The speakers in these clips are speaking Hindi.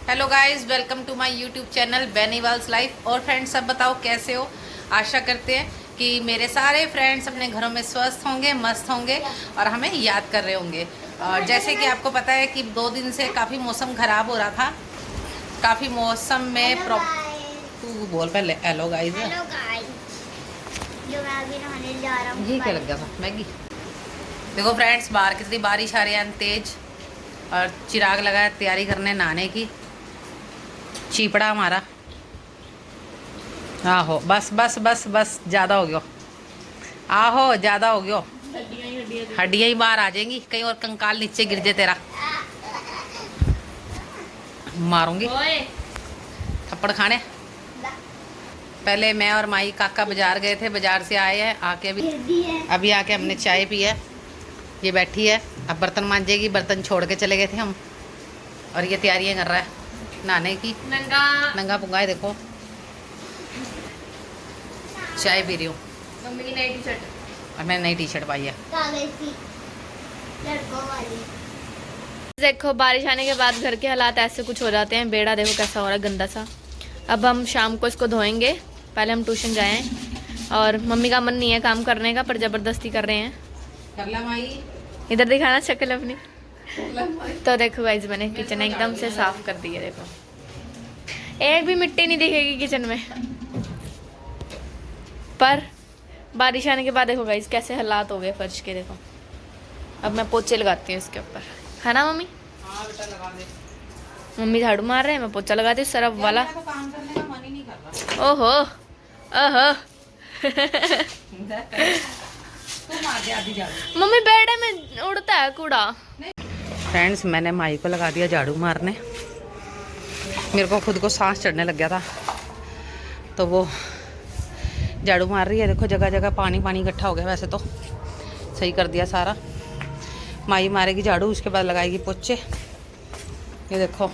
Hello guys, welcome to my YouTube channel Beniwal's life. और फ्रेंड्स, सब बताओ कैसे हो। आशा करते हैं कि मेरे सारे फ्रेंड्स अपने घरों में स्वस्थ होंगे, मस्त होंगे और हमें याद कर रहे होंगे। और जैसे कि आपको पता है कि 2 दिन से काफ़ी मौसम ख़राब हो रहा था। काफ़ी मौसम में तू बोल पहले हेलो गाइस। हेलो गाइस, जो मैं अभी नहाने जा रहा हूँ। ये क्या लग गया था मैगी। देखो फ्रेंड्स, बाहर कितनी बारिश आ रही है तेज, और चिराग लगा है तैयारी करने नहाने की। चीपड़ा हमारा। आहो बस बस बस बस, ज़्यादा हो गया। आहो ज़्यादा हो गया। हड्डियाँ ही बाहर आ जाएंगी, कहीं और कंकाल नीचे गिर जाए तेरा। मारूंगी थप्पड़ खाने। पहले मैं और माई काका बाजार गए थे, बाजार से आए हैं, आके अभी आके हमने चाय पी है। ये बैठी है, अब बर्तन मांजेगी। बर्तन छोड़ के चले गए थे हम, और ये तैयारियां कर रहा है नहाने की। नंगा पुंगा है, देखो चाय पी रही हूँ। मम्मी की नई टी शर्ट और मैंने नई टी शर्ट पाई है। कागज की लड़कों वाली। देखो, बारिश आने के बाद घर के हालात ऐसे कुछ हो जाते हैं। बेड़ा देखो कैसा हो रहा है, गंदा सा। अब हम शाम को इसको धोएंगे। पहले हम ट्यूशन गए हैं और मम्मी का मन नहीं है काम करने का, पर ज़बरदस्ती कर रहे हैं। कर ला माई, इधर दिखाना शक्ल अपनी। तो देखो गाइस, मैंने किचन एकदम से साफ कर दी है। देखो, एक भी मिट्टी नहीं दिखेगी किचन में। पर बारिश आने के बाद देखो गाइस कैसे हालात हो गए फर्श के। देखो, अब मैं पोछे लगाती हूँ इसके ऊपर, है ना मम्मी? हाँ बेटा लगा दे। मम्मी झाड़ू मार रहे हैं, मैं पोछा लगाती हूँ सरफ वाला। मेरा तो काम करने का मन ही नहीं कर रहा। ओहो ओहो तू मार दे आधी झाड़ू। मम्मी बेड़े में उड़ता है कूड़ा। फ्रेंड्स, मैंने माई को लगा दिया झाड़ू मारने। मेरे को खुद को सांस चढ़ने लग गया था, तो वो झाड़ू मार रही है। देखो जगह जगह पानी पानी इकट्ठा हो गया। वैसे तो सही कर दिया सारा। माई मारेगी झाड़ू, उसके बाद लगाएगी पोछे। ये देखो,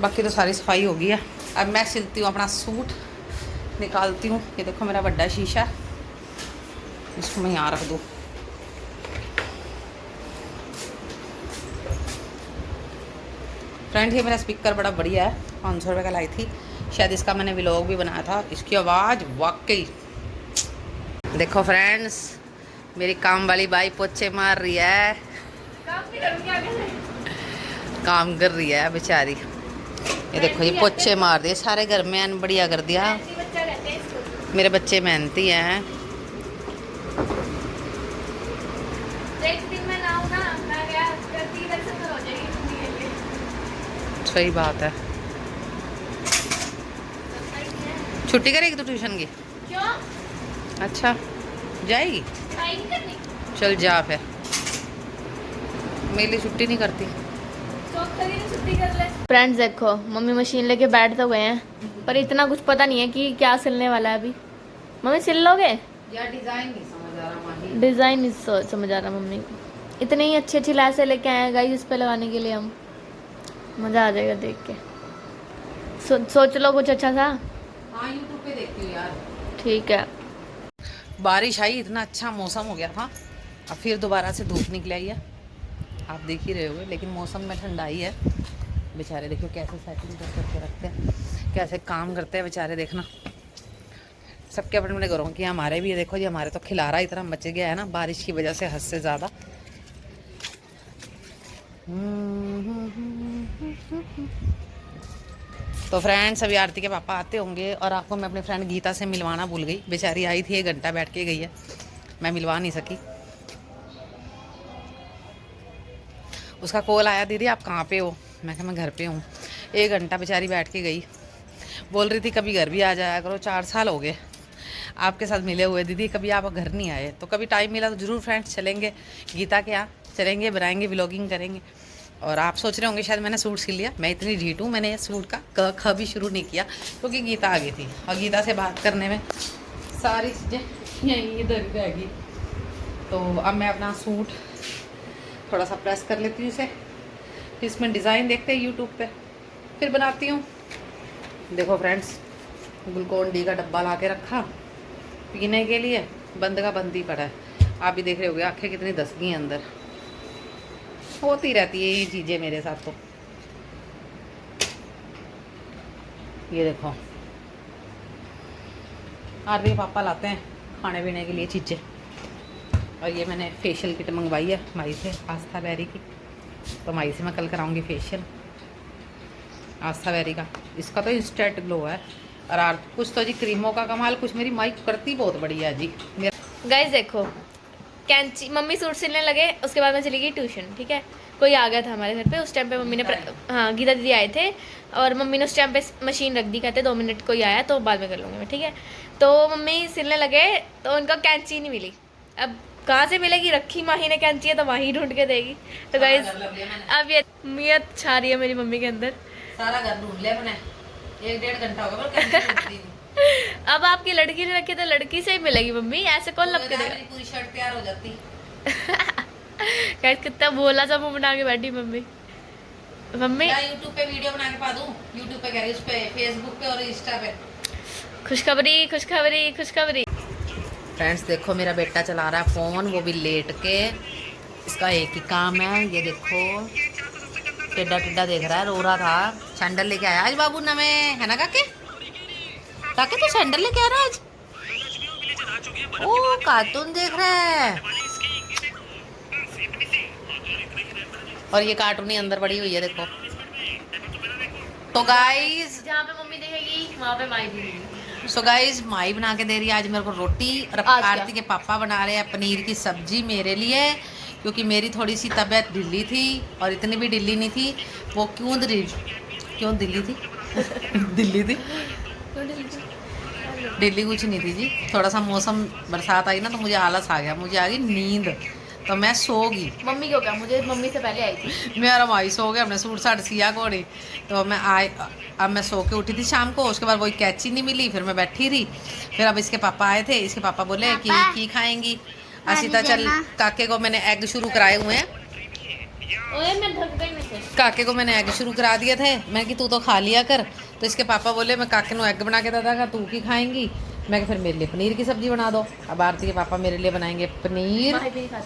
बाकी तो सारी सफाई हो गई है। अब मैं सिलती हूँ अपना सूट, निकालती हूँ। ये देखो मेरा बड़ा शीशा, इसको मैं यहाँ रख दूँ। फ्रेंड, ये मेरा स्पीकर बड़ा बढ़िया है, 500 रुपये का लाई थी। शायद इसका मैंने व्लॉग भी बनाया था। इसकी आवाज़ वाकई। देखो फ्रेंड्स, मेरी काम वाली बाई पोछे मार रही है। काम कर रही है बेचारी। ये देखो, ये पोछे मार दिए सारे घर में, बढ़िया कर दिया। मेरे बच्चे मेहनती हैं। सही बात है। छुट्टी करेगी तो ट्यूशन की? क्यों? अच्छा, जाएगी? नहीं करनी। चल जा फिर। मेरी छुट्टी नहीं करती। फ्रेंड्स देखो, मम्मी मशीन लेके बैठ तो गए हैं, पर इतना कुछ पता नहीं है कि क्या सिलने वाला है अभी। मम्मी सिल लोगे? यार डिजाइन नहीं समझ आ रहा माही। डिज़ाइन नहीं समझ आ रहा मम्मी को। इतनी ही अच्छी अच्छी लैसें लेके आए हैं गाइस इस पे लगाने के लिए। हम मज़ा आ जाएगा देख के। सोच लो कुछ अच्छा सा। हाँ, यूट्यूब पे देखती हूँ यार। ठीक है। बारिश आई, इतना अच्छा मौसम हो गया था। अब फिर दोबारा से धूप निकल आई है, आप देख ही रहे होगे। लेकिन मौसम में ठंडाई है। बेचारे देखो कैसे सेटिंग कर करके रखते हैं, कैसे काम करते हैं बेचारे। देखना, सबके अपने अपने घरों की। हमारे भी देखो जी, हमारे तो खिलारा इतना मच गया है ना बारिश की वजह से, हद से ज़्यादा। तो फ्रेंड्स, अभी आरती के पापा आते होंगे, और आपको मैं अपनी फ्रेंड गीता से मिलवाना भूल गई। बेचारी आई थी, 1 घंटा बैठ के गई है, मैं मिलवा नहीं सकी। उसका कॉल आया, दीदी आप कहाँ पे हो? मैं कहा मैं घर पे हूँ। 1 घंटा बेचारी बैठ के गई। बोल रही थी कभी घर भी आ जाया करो, 4 साल हो गए आपके साथ मिले हुए दीदी, कभी आप घर नहीं आए। तो कभी टाइम मिला तो ज़रूर फ्रेंड्स चलेंगे गीता के यहाँ, चलेंगे, बनाएंगे, व्लॉगिंग करेंगे। और आप सोच रहे होंगे शायद मैंने सूट सिल लिया। मैं इतनी ढीठ हूँ, मैंने सूट का क ख भी शुरू नहीं किया, क्योंकि गीता आ गई थी, और गीता से बात करने में सारी चीज़ें यहीं इधर ही रह गई। तो अब मैं अपना सूट थोड़ा सा प्रेस कर लेती हूँ इसे, फिर इसमें डिज़ाइन देखते हैं यूट्यूब पे, फिर बनाती हूँ। देखो फ्रेंड्स, ग्लूकोन डी का डब्बा ला के रखा पीने के लिए, बंद का बंद ही पड़ा है। आप भी देख रहे होगे आँखें कितनी धस गई अंदर। होती रहती है ये चीज़ें मेरे साथ तो। ये देखो आरती के पापा लाते हैं खाने पीने के लिए चीज़ें। और ये मैंने फेशियल किट मंगवाई है माई से, आस्था बैरी की। तो माई से मैं कल कराऊंगी फेशियल आस्था बैरी का। इसका तो इंस्टेंट ग्लो है। और कुछ तो जी क्रीमों का कमाल, कुछ मेरी माई करती बहुत बढ़िया है जी। गाइस देखो कैंची, मम्मी सूट सिलने लगे, उसके बाद मैं चली गई ट्यूशन। ठीक है, कोई आ गया था हमारे घर पे उस टाइम पे। मम्मी ने हाँ गीता दीदी आए थे और मम्मी ने उस टाइम पे मशीन रख दी, कहते 2 मिनट कोई आया तो बाद में कर लूँगी मैं। ठीक है, तो मम्मी सिलने लगे तो उनको कैंची नहीं मिली। अब कहाँ से मिलेगी, रखी माही ने कैंची है तो माही ढूंढ के देगी। तो गाइस अब ये नियत छा रही है मेरी मम्मी के अंदर। सारा घर ढूंढ लिया मैंने, 1-1.5 घंटा हो गया कैंची ढूंढती हूँ। अब आपकी लड़की ने रखी तो लड़की से ही मिलेगी मम्मी, ऐसे कौन लग के देगा। मेरी पूरी शर्ट तैयार हो जाती। गाइस कितना बोला सा मुंह बना के बैठी मम्मी। मम्मी मैं यूट्यूब पे वीडियो बना के पा दूं, यूट्यूब पे कह रही, उस पे फेसबुक पे और इंस्टा पे। खुशखबरी खुशखबरी खुशखबरी। फ्रेंड्स देखो मेरा बेटा चला रहा है फ़ोन, वो भी लेट के। इसका एक ही काम है, ये देखो टेढ़ा टेढ़ा देख रहा है, रो रहा था। सैंडल लेके आया आज बाबू नवे, है ना काके? काके तो सैंडल लेके आ रहा है आज। ओ कार्टून देख रहा है। और ये कार्टून ही अंदर पड़ी हुई है देखो। तो गाइस जहाँ पे मम्मी देखेगी वहाँ पे माई देखेगी। सो गाइस माई बना के दे रही है आज मेरे को रोटी, और आज क्या? आरती के पापा बना रहे हैं पनीर की सब्जी मेरे लिए, क्योंकि मेरी थोड़ी सी तबीयत ढिल्ली थी और इतनी भी ढिल्ली नहीं थी। वो क्यों दिल्ली थी दिल्ली थी, दिल्ली कुछ नहीं थी जी। थोड़ा सा मौसम बरसात आई ना तो मुझे आलस आ गया, मुझे आ गई नींद, तो मैं सो गई। मम्मी को क्या, मुझे मम्मी से पहले आई थी। मेरा माई सो गया, हमने सूट साट सिया को नहीं, तो मैं अब मैं सो के उठी थी शाम को। उसके बाद वही कैची नहीं मिली, फिर मैं बैठी रही। फिर अब इसके पापा आए थे, इसके पापा बोले कि खाएंगी असीता, चल काके को मैंने एग शुरू कराए हुए हैं। ओए मैं ढक गई में से। काके को मैंने एग शुरू करा दिए थे, मैं कि तू तो खा लिया कर। तो इसके पापा बोले मैं काके को एग बना के दादा तू की खाएंगी। मैं कि फिर मेरे लिए पनीर की सब्जी बना दो। अब आरती के पापा मेरे लिए बनाएंगे पनीर,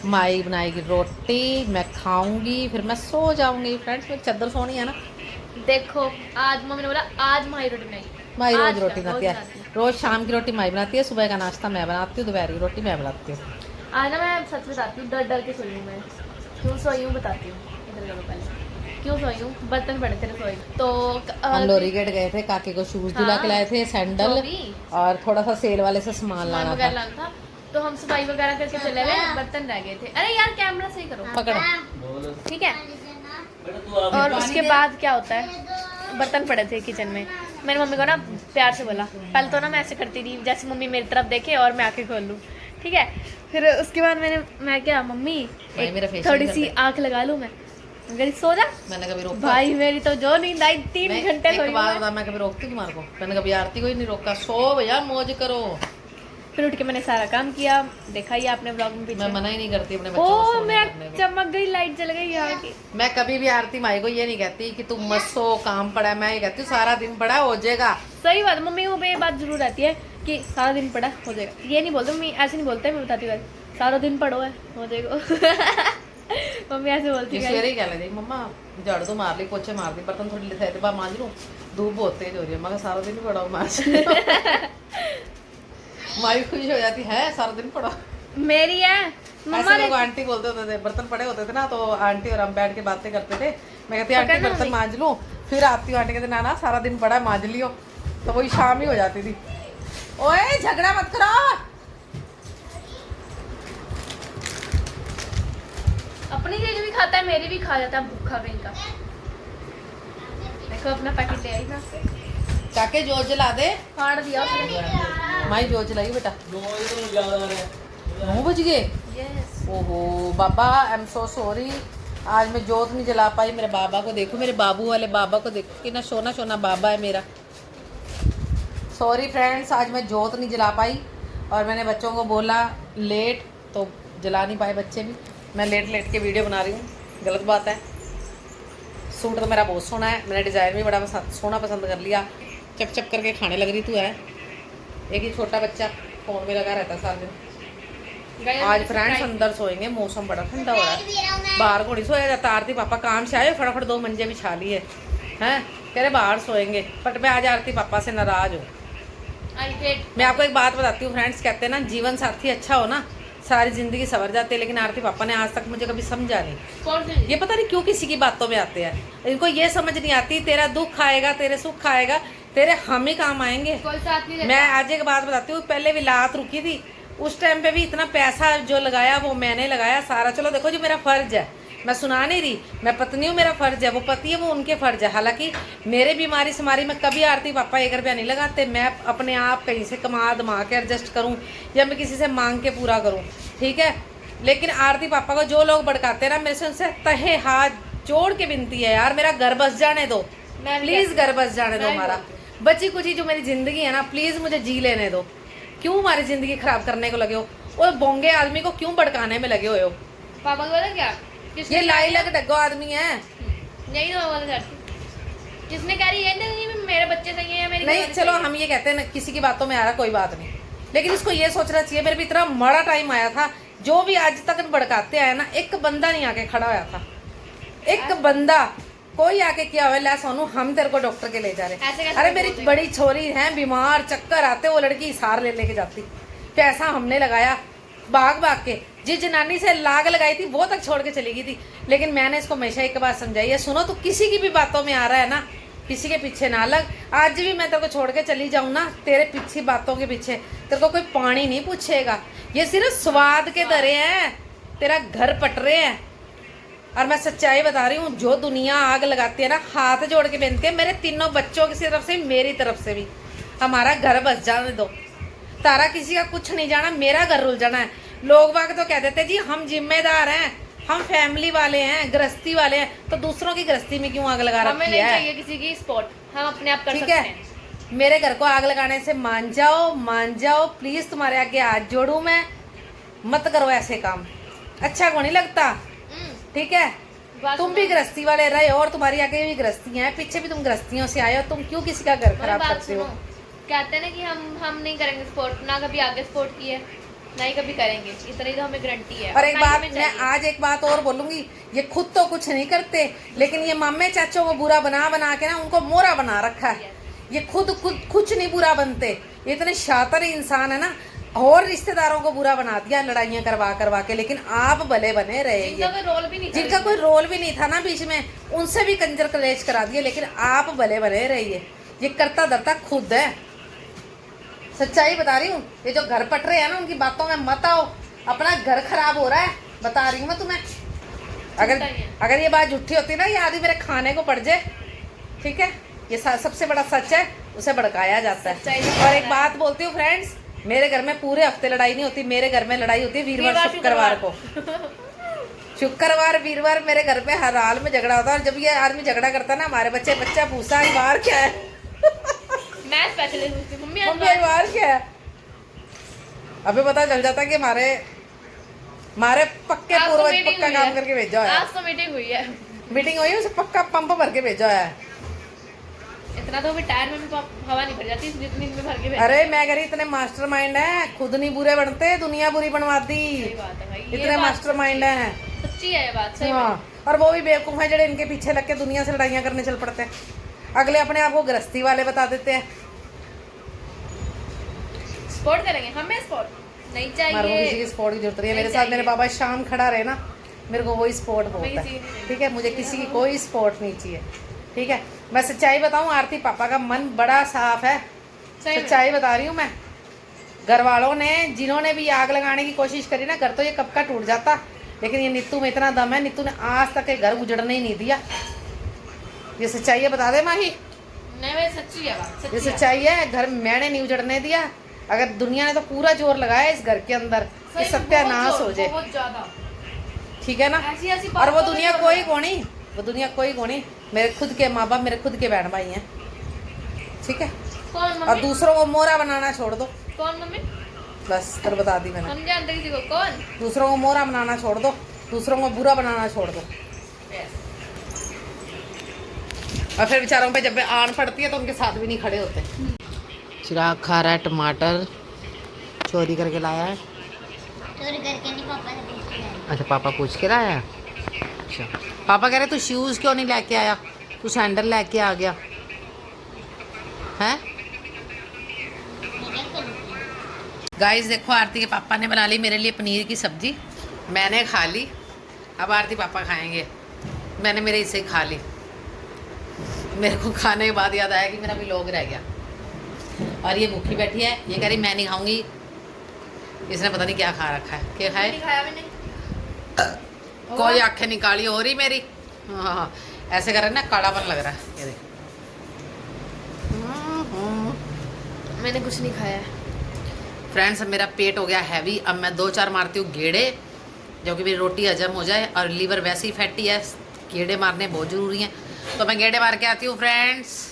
माई बनाएगी रोटी, मैं खाऊंगी, फिर मैं सो जाऊंगी। फ्रेंड्स मेरी चद्दर सोनी है ना। देखो आज मम्मी ने बोला आज माही रोटी बनाएगी। माई रोज आज रोटी क्या, बनाती है, रोज शाम की रोटी माई बनाती है, सुबह का नाश्ता मैं बनाती हूँ, दोपहर की रोटी मैं बनाती हूँ। आज ना मैं सच बताती हूँ, डर डर के सोई हूँ मैं। क्यों सोई हूँ बताती हूँ, इधर करो पहले। क्यों सोई हूँ, बर्तन पड़े थे रसोई तो हम लोरी गेट गए थे, काके को शूज दिला के लाए थे, सैंडल वो भी। और थोड़ा सा सेल वाले से सामान लाना वगैरह था। लाना था, तो हम सफाई वगैरह करके चले गए, बर्तन रह गए थे। अरे यार कैमरा सही करो, पकड़ो ठीक है। और उसके बाद क्या होता है, बर्तन पड़े थे किचन में। मैंने मम्मी को ना प्यार से बोला, पहले तो ना मैं ऐसे करती थी जैसे मम्मी मेरी तरफ देखे और मैं आंखें खोल लूँ, ठीक है। फिर उसके बाद मैं क्या मम्मी मेरा एक facial थोड़ी कर सी दे। आंख लगा लूँ, मैं कभी सो जा। मैंने कभी रोका भाई मेरी तो जो नींद आई 3 घंटे एक सोई हूँ बार मैं। बता, मैं कभी रोकती तुम्हारे को? मैंने कभी आरती को ही नहीं रोका, सो भैया मौज करो। फिर उठ के मैंने सारा काम किया, देखा ही आपने ब्लॉग में मैं पीछे। मना ही नहीं करती अपने बच्चों को ओ सोने मैं करने को। चमक गई, लाइट जल गई यहाँ की। मैं कभी भी आरती माई को ये नहीं कहती कि तुम मत सो, काम पड़ा है। मैं ये कहती हूँ सारा दिन पड़ा हो जाएगा। सही बात, मम्मी को ये बात जरूर रहती है कि सारा दिन पड़ा हो जाएगा। ये नहीं बोलते मम्मी, ऐसे नहीं बोलते, मैं बताती हूँ सारा दिन पढ़ो है हो जाएगा। मम्मी ऐसे बोलती है। सवेरे ही कह लेती मम्मा झाड़ू तो मार ली, पोछे मार दी, बर्तन थोड़ी देर बाद मांज लूँ, धूप बहुत तेज हो रही है। मैं सारा दिन ही पड़ा मांज। माई खुश हो जाती है, सारा दिन पड़ा मेरी है मम्मा ऐसे लोग आंटी बोलते होते थे, बर्तन पड़े होते थे ना तो आंटी और हम बैठ के बातें करते थे। मैं कहती आंटी पकड़ना बर्तन नहीं। मांज लूँ, फिर आती हूँ आंटी कहते ना ना सारा दिन पड़ा है मांज लियो, तो वही शाम ही हो जाती थी। ओए झगड़ा मत करो। अपनी चीज भी खाता है, मेरी भी खा जाता है, भूखा कहीं का। देखो अपना पैकेट ले आई ना, काके जोत जला दे। फाड़ दिया उसने। माई जोत जलाई बेटा, 9 बज गए। यस ओहो बाबा आई एम सो सॉरी, आज मैं जोत नहीं जला पाई। मेरे बाबा को देखो, मेरे बाबू वाले बाबा को देखो, कितना सोना सोना बाबा है मेरा। सॉरी फ्रेंड्स, आज मैं जोत नहीं जला पाई और मैंने बच्चों को बोला लेट, तो जला नहीं पाए बच्चे भी। मैं लेट लेट के वीडियो बना रही हूँ, गलत बात है। सूट तो मेरा बहुत सोना है, मैंने डिज़ाइन भी बड़ा सोना पसंद कर लिया। चप चप करके खाने लग रही तू है। एक ही छोटा बच्चा फ़ोन में लगा रहता सारा दिन। आज फ्रेंड्स अंदर सोएंगे, मौसम बड़ा ठंडा हो रहा है, बाहर को नहीं सोया जाता। आरती पापा काम से आए, फटाफट 2 मंजे बिछा लिए। हैं, कह रहे बाहर सोएंगे, बट मैं आज आरती पापा से नाराज हूँ। I hate. मैं आपको एक बात बताती हूँ फ्रेंड्स, कहते हैं ना जीवन साथी अच्छा हो ना सारी जिंदगी सवर जाती है, लेकिन आरती पापा ने आज तक मुझे कभी समझा नहीं। कौन सी? ये पता नहीं क्यों किसी की बातों में आते हैं, इनको ये समझ नहीं आती तेरा दुख आएगा तेरे सुख आएगा तेरे हम ही काम आएंगे। कोई साथ नहीं मैं आज एक बात बताती हूँ, पहले विलायत रुकी थी उस टाइम पे भी इतना पैसा जो लगाया वो मैंने लगाया सारा। चलो देखो जो मेरा फर्ज है, मैं सुना नहीं रही, मैं पत्नी हूँ, मेरा फर्ज है, वो पति है वो उनके फर्ज है। हालांकि मेरे बीमारी समारी में कभी आरती पापा 1 रुपया नहीं लगाते, मैं अपने आप कहीं से कमा दमा के एडजस्ट करूँ या मैं किसी से मांग के पूरा करूँ, ठीक है। लेकिन आरती पापा को जो लोग भड़काते हैं ना, मेरे से उनसे तहे हाथ जोड़ के विनती है यार मेरा घर बस जाने दो, प्लीज़ घर बस जाने दो। हमारा बची कुची जो मेरी ज़िंदगी है ना, प्लीज़ मुझे जी लेने दो। क्यों हमारी ज़िंदगी ख़राब करने को लगे हो, और बोंगे आदमी को क्यों भड़काने में लगे हुए हो। पापा को बोला क्या? ये लाई लग डग्गो आदमी है। यही तो बोला चाहती, किसने कह रही है नहीं मेरे बच्चे सही है या मेरी नहीं चलो हम ये कहते हैं ना किसी की बातों में आ रहा कोई बात नहीं, लेकिन इसको ये सोचना चाहिए मेरे भी इतना बड़ा टाइम आया था, जो भी आज तक भड़काते आए ना, एक बंदा नहीं आके खड़ा होया था, एक बंदा कोई आके क्या हुआ ला सोनू हम तेरे को डॉक्टर के ले जा रहे। अरे मेरी बड़ी छोरी है बीमार, चक्कर आते, वो लड़की इसार ले लेके जाती, पैसा हमने लगाया भाग भाग के, जिस जनानी से लाग लगाई थी वो तक छोड़ के चली गई थी। लेकिन मैंने इसको हमेशा एक बात समझाई है, सुनो तो किसी की भी बातों में आ रहा है ना, किसी के पीछे ना लग। आज भी मैं तेरे को छोड़ के चली जाऊँ ना, तेरे पीछे बातों के पीछे तेरे को कोई पानी नहीं पूछेगा, ये सिर्फ स्वाद के दरे हैं, तेरा घर पट रहे हैं। और मैं सच्चाई बता रही हूँ, जो दुनिया आग लगाती है ना, हाथ जोड़ के बेनती है मेरे तीनों बच्चों की तरफ से मेरी तरफ से भी, हमारा घर बस जाने दो, तारा किसी का कुछ नहीं जाना, मेरा घर रुल जाना है। लोग बाग तो कह देते जी हम जिम्मेदार हैं, हम फैमिली वाले हैं, गृहस्थी वाले हैं, तो दूसरों की गृहस्थी में क्यों आग लगा रखी है? हमें नहीं चाहिए किसी की स्पॉट, हम अपने आप कर सकते हैं। मेरे घर को आग लगाने से मान जाओ प्लीज, तुम्हारे आगे हाथ जोड़ू मैं, मत करो ऐसे काम, अच्छा को नहीं लगता, ठीक है। तुम भी गृहस्थी वाले रहे हो और तुम्हारी आगे भी गृहस्थी है, पीछे भी तुम गृहस्थियों से आए हो, तुम क्यों किसी का घर खराब करते हो? कहते हैं ना कि हम नहीं करेंगे स्पोर्ट, ना कभी आगे स्पोर्ट की है ना ही कभी करेंगे, इतनी तो हमें गारंटी है। और एक बात मैं आज एक बात और बोलूंगी, ये खुद तो कुछ नहीं करते, लेकिन ये मामे चाचों को बुरा बना बना के ना उनको मोरा बना रखा है। ये खुद कुछ नहीं बुरा बनते, ये इतने शातिर इंसान है ना, और रिश्तेदारों को बुरा बना दिया लड़ाइयाँ करवा के, लेकिन आप भले बने रहे। जिनका कोई रोल भी नहीं था ना बीच में, उनसे भी कंजर कलेश करा दिए, लेकिन आप भले बने रहिए। ये करता धरता खुद है, सच्चाई बता रही हूँ। ये जो घर पट रहे हैं ना, उनकी बातों में मत आओ, अपना घर खराब हो रहा है, बता रही हूँ मैं तुम्हें। अगर ये बात झूठी होती ना, ये आदमी मेरे खाने को पड़ जाए, ठीक है। ये सबसे बड़ा सच है, उसे भड़काया जाता है। और एक बात बोलती हूँ फ्रेंड्स, मेरे घर में पूरे हफ्ते लड़ाई नहीं होती, मेरे घर में लड़ाई होती है वीरवार शुक्रवार को। शुक्रवार वीरवार मेरे घर में हर हाल में झगड़ा होता है, और जब ये आदमी झगड़ा करता है ना, हमारे बच्चा पूछा बाहर क्या है, मैं स्पेशलिस्ट पूछती हूं मम्मी बाहर क्या है, अभी पता चल जाता कि हमारे पक्के पूर्वज पक्का काम करके भेजा है। आज तो मीटिंग हुई है, मीटिंग हुई है, उसे पक्का पंप भर के भेजा है। इतना तो भी टायर में भी हवा नहीं भर जाती, जितनी में भर के भेजा। अरे मैं कह रही इतने मास्टरमाइंड है, खुद नहीं बुरे बनते, दुनिया बुरी बनवाती, इतने मास्टरमाइंड है। सच्ची है ये बात, सही हाँ। और वो भी बेवकूफ है जो इनके पीछे लग के दुनिया से लड़ाइयाँ करने चल पड़ते हैं, अगले अपने आप को गृहस्थी वाले बता देते हैं। स्पोर्ट करेंगे, हमें स्पोर्ट नहीं चाहिए, किसी की स्पोर्ट की जरूरत नहीं है। मेरे साथ मेरे बाबा शाम खड़ा रहे ना, मेरे को वही स्पोर्ट बोलता है, ठीक है। मुझे किसी की कोई स्पोर्ट नहीं चाहिए, ठीक है। मैं सच्चाई बताऊं, आरती पापा का मन बड़ा साफ है, सच्चाई बता रही हूँ मैं। घर वालों ने जिन्होंने भी आग लगाने की कोशिश करी ना, घर तो ये कब का टूट जाता, लेकिन ये नीतू में इतना दम है, नीतू ने आज तक घर उजड़ने ही नहीं दिया। ये सच्चाई है, बता दे माही। नहीं सच्ची है बात, ये सच्चाई है, घर मैंने नहीं उजड़ने दिया। अगर दुनिया ने तो पूरा जोर लगाया इस घर के अंदर कि सत्यानाश हो जाए, ठीक है ना। और वो दुनिया कोई कोनी, मेरे खुद के माँ बाप, मेरे खुद के बहन भाई हैं, ठीक है। कौन? और दूसरों को मोरा बनाना छोड़ दो। कौन मम्मी? बस कर बता दी मैंने, हम जानते किसी को। कौन? दूसरों को मोरा बनाना छोड़ दो, दूसरों को बुरा बनाना छोड़ दो। और फिर बेचारों पे जब आन पड़ती है तो उनके साथ भी नहीं खड़े होते। चिराग खा रहा है टमाटर, चोरी करके लाया है। चोरी करके नहीं, पापा से पूछ के लाया। अच्छा पापा पूछ के लाया है। अच्छा पापा कह रहे तू शूज़ क्यों नहीं लेके आया, तू सैंडल लेके आ गया है। गाइस देखो, आरती के पापा ने बना ली मेरे लिए पनीर की सब्जी, मैंने खा ली। अब आरती पापा खाएंगे, मैंने मेरे हिस्से खा ली। मेरे को खाने के बाद याद आया कि मेरा व्लॉग रह गया। और ये भूखी बैठी है, ये कह रही मैं नहीं खाऊंगी। इसने पता नहीं क्या खा रखा है। क्या खाए? खाया भी नहीं। कोई आंखें निकाली हो रही मेरी। हाँ, ऐसे कर रहे ना, कालापन लग रहा है। ये देख, मैंने कुछ नहीं खाया है। फ्रेंड्स, मेरा पेट हो गया हैवी। अब मैं 2-4 मारती हूँ गेड़े, जो कि मेरी रोटी हजम हो जाए। और लीवर वैसे ही फैटी है, गेड़े मारने बहुत ज़रूरी हैं। तो मैं गेड़े मार के आती हूँ फ्रेंड्स।